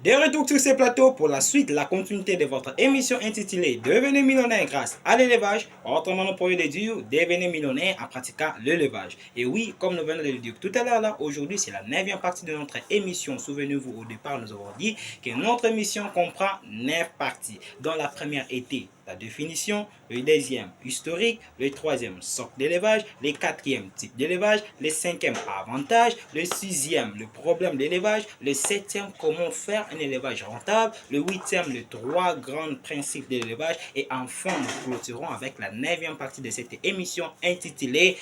De retour sur ces plateaux pour la suite, la continuité de votre émission intitulée Devenez millionnaire grâce à l'élevage, autrement nous pourrions le dire, devenez millionnaire en pratiquant l'élevage. Et oui, comme nous venons de le dire tout à l'heure, là, aujourd'hui c'est la 9e partie de notre émission. Souvenez-vous, au départ nous avons dit que notre émission comprend 9 parties, dont la première était la définition, le deuxième historique, le troisième sorte d'élevage, le quatrième type d'élevage, le cinquième avantage, le sixième le problème d'élevage, le septième comment faire un élevage rentable, le huitième les 3 grands principes de l'élevage et enfin nous clôturons avec la 9e partie de cette émission intitulée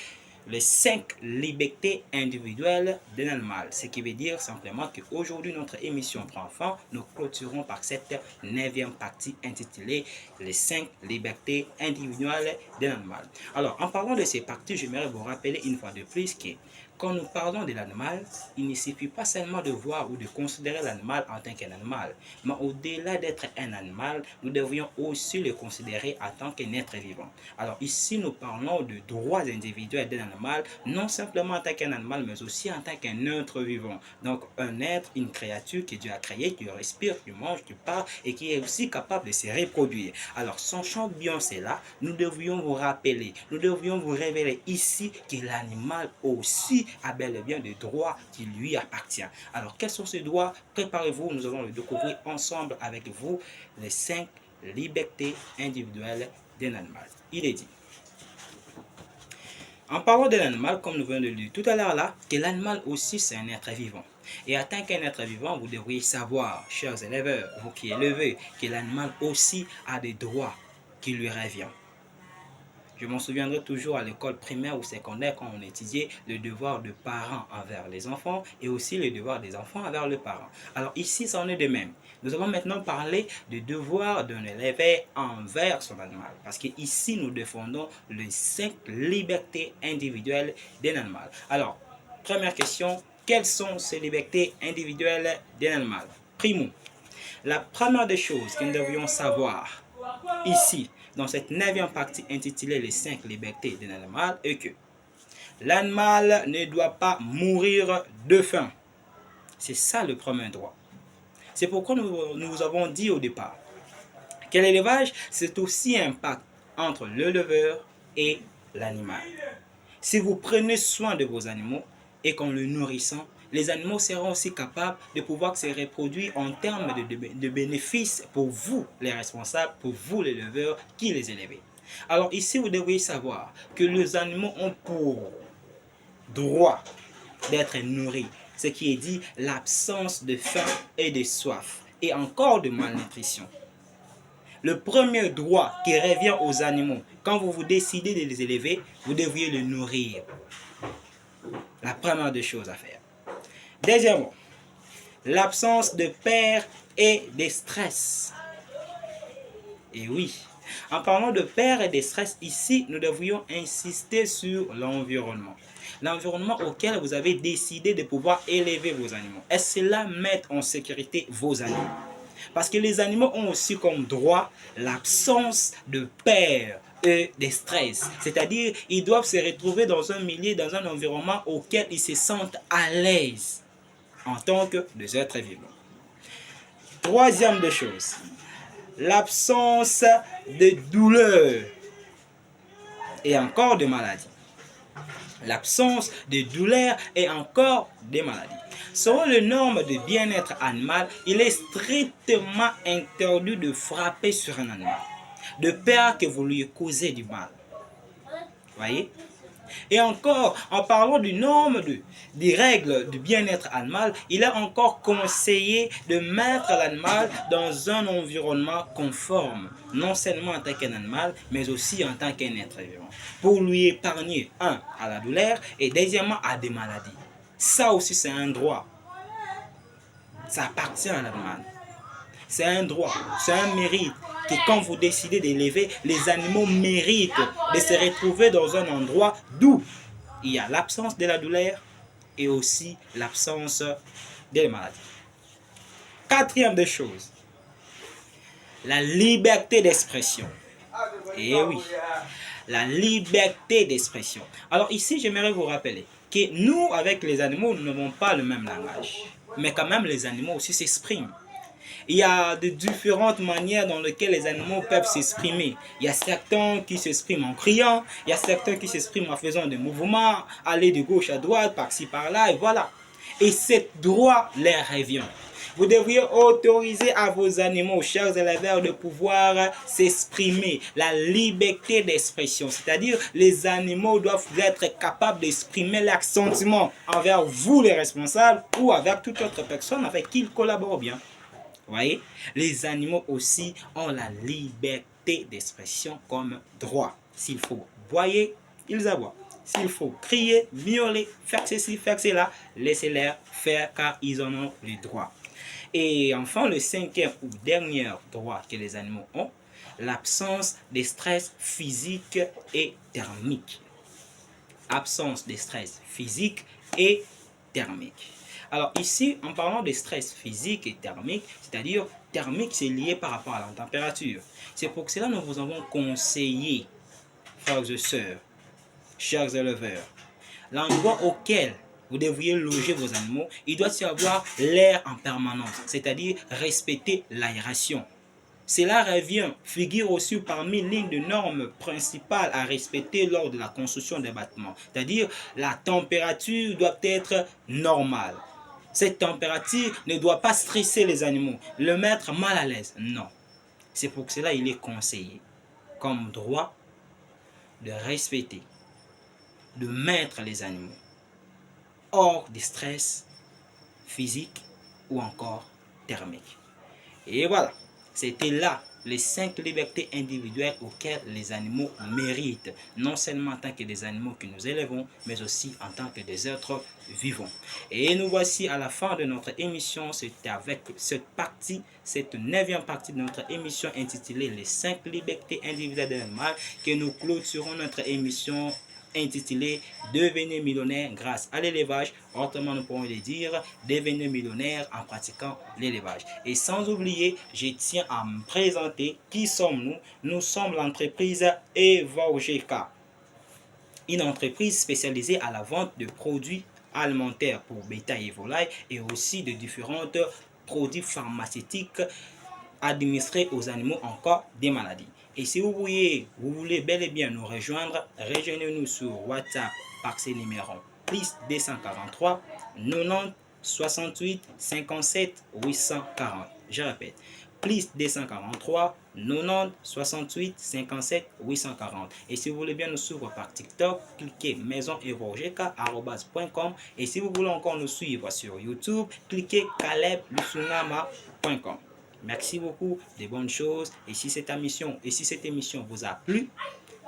les 5 libertés individuelles d'un animal. Ce qui veut dire simplement qu'aujourd'hui, notre émission prend fin. Nous clôturons par cette 9e partie intitulée les 5 libertés individuelles d'un animal. Alors, en parlant de ces parties, j'aimerais vous rappeler une fois de plus que quand nous parlons de l'animal, il ne suffit pas seulement de voir ou de considérer l'animal en tant qu'un animal, mais au-delà d'être un animal, nous devrions aussi le considérer en tant qu'un être vivant. Alors ici, nous parlons de droits individuels d'un animal, non simplement en tant qu'un animal, mais aussi en tant qu'un être vivant. Donc un être, une créature que Dieu a créée, qui respire, qui mange, qui parle et qui est aussi capable de se reproduire. Alors sachant bien cela, nous devrions vous rappeler, nous devrions vous révéler ici que l'animal aussi a bel et bien des droits qui lui appartiennent. Alors, quels sont ces droits? Préparez-vous, nous allons le découvrir ensemble avec vous, les 5 libertés individuelles d'un animal. Il est dit. En parlant d'un animal, comme nous venons de le dire tout à l'heure là, que l'animal aussi c'est un être vivant. Et en tant qu'un être vivant, vous devriez savoir, chers éleveurs, vous qui élevez, que l'animal aussi a des droits qui lui reviennent. Je m'en souviendrai toujours à l'école primaire ou secondaire quand on étudiait le devoir de parents envers les enfants et aussi le devoir des enfants envers les parents. Alors ici, ça en est de même. Nous allons maintenant parler du devoir d'un élève envers son animal. Parce qu'ici, nous défendons les 5 libertés individuelles d'un animal. Alors, première question, quelles sont ces libertés individuelles d'un animal? Primo, la première des choses que nous devrions savoir ici, dans cette 9e partie intitulée les 5 libertés d'un animal, est que l'animal ne doit pas mourir de faim. C'est ça le premier droit. C'est pourquoi nous avons dit au départ que l'élevage, c'est aussi un pacte entre l'éleveur et l'animal. Si vous prenez soin de vos animaux et qu'en le nourrissant, les animaux seront aussi capables de pouvoir se reproduire en termes de bénéfices pour vous, les responsables, pour vous, les éleveurs, qui les élevez. Alors ici, vous devriez savoir que les animaux ont pour droit d'être nourris, ce qui est dit l'absence de faim et de soif, et encore de malnutrition. Le premier droit qui revient aux animaux, quand vous décidez de les élever, vous devriez les nourrir. La première des choses à faire. Deuxièmement, l'absence de peur et de stress. Et oui, en parlant de peur et de stress, ici, nous devrions insister sur l'environnement. L'environnement auquel vous avez décidé de pouvoir élever vos animaux. Est-ce cela met en sécurité vos animaux? Parce que les animaux ont aussi comme droit l'absence de peur et de stress. C'est-à-dire, ils doivent se retrouver dans un milieu, dans un environnement auquel ils se sentent à l'aise en tant que des êtres vivants. Troisième des choses, l'absence de douleur et encore de maladies. L'absence de douleur et encore des maladies. Selon les normes de bien-être animal, il est strictement interdit de frapper sur un animal, de peur que vous lui causez du mal. Voyez? Et encore, en parlant des normes, des règles du bien-être animal, il est encore conseillé de mettre l'animal dans un environnement conforme, non seulement en tant qu'un animal, mais aussi en tant qu'un être vivant, pour lui épargner, un, à la douleur, et deuxièmement, à des maladies. Ça aussi, c'est un droit. Ça appartient à l'animal. C'est un droit, c'est un mérite que quand vous décidez d'élever, les animaux méritent de se retrouver dans un endroit d'où il y a l'absence de la douleur et aussi l'absence des maladies. Quatrième des choses, la liberté d'expression. Et oui, la liberté d'expression. Alors ici, j'aimerais vous rappeler que nous, avec les animaux, nous n'avons pas le même langage. Mais quand même, les animaux aussi s'expriment. Il y a de différentes manières dans lesquelles les animaux peuvent s'exprimer. Il y a certains qui s'expriment en criant, il y a certains qui s'expriment en faisant des mouvements, aller de gauche à droite, par-ci par-là, et voilà. Et c'est droit leur revient. Vous devriez autoriser à vos animaux, chers éleveurs, de pouvoir s'exprimer, la liberté d'expression. C'est-à-dire, les animaux doivent être capables d'exprimer leurs sentiments envers vous, les responsables, ou avec toute autre personne avec qui ils collaborent bien. Vous voyez, les animaux aussi ont la liberté d'expression comme droit. S'il faut boyer, ils aboient. S'il faut crier, miauler, faire ceci, faire cela, laissez-les faire car ils en ont le droit. Et enfin, le cinquième ou dernier droit que les animaux ont, l'absence de stress physique et thermique. Absence de stress physique et thermique. Alors ici, en parlant de stress physique et thermique, c'est-à-dire thermique, c'est lié par rapport à la température. C'est pour cela que nous vous avons conseillé, frères et sœurs, chers éleveurs, l'endroit auquel vous devriez loger vos animaux, il doit y avoir l'air en permanence, c'est-à-dire respecter l'aération. Cela revient, figure aussi parmi lignes de normes principales à respecter lors de la construction des bâtiments. C'est-à-dire, la température doit être normale. Cette température ne doit pas stresser les animaux, le mettre mal à l'aise. Non. C'est pour cela qu'il est conseillé, comme droit, de respecter, de mettre les animaux hors du stress physique ou encore thermique. Et voilà, c'était là les 5 libertés individuelles auxquelles les animaux méritent, non seulement en tant que des animaux que nous élevons, mais aussi en tant que des êtres vivants. Et nous voici à la fin de notre émission. C'était avec cette partie, cette 9e partie de notre émission intitulée les 5 libertés individuelles de l'animal que nous clôturons notre émission intitulé Devenez millionnaire grâce à l'élevage. Autrement, nous pourrons le dire, devenez millionnaire en pratiquant l'élevage. Et sans oublier, je tiens à me présenter. Qui sommes-nous? Nous sommes l'entreprise Evorgeka, une entreprise spécialisée à la vente de produits alimentaires pour bétail et volailles et aussi de différents produits pharmaceutiques administrés aux animaux en cas de maladie. Et si vous voulez bel et bien nous rejoindre, rejoignez-nous sur WhatsApp par ces numéros plus 243 90 68 57 840. Je répète, plus 243 90 68 57 840. Et si vous voulez bien nous suivre par TikTok, cliquez maisonevorgeka@.com. Et si vous voulez encore nous suivre sur YouTube, cliquez caleblusungama.com. Merci beaucoup, de bonnes choses. Et si cette émission vous a plu,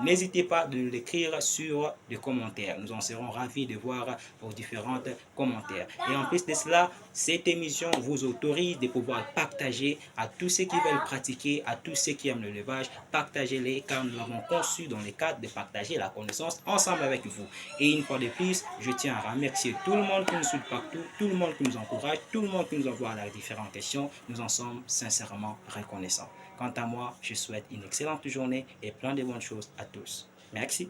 n'hésitez pas de l'écrire sur les commentaires. Nous en serons ravis de voir vos différents commentaires. Et en plus de cela, cette émission vous autorise de pouvoir partager à tous ceux qui veulent pratiquer, à tous ceux qui aiment l'élevage. Partagez-les car nous l'avons conçu dans le cadre de partager la connaissance ensemble avec vous. Et une fois de plus, je tiens à remercier tout le monde qui nous suit partout, tout le monde qui nous encourage, tout le monde qui nous envoie les différentes questions. Nous en sommes sincèrement reconnaissants. Quant à moi, je souhaite une excellente journée et plein de bonnes choses à tous. Merci.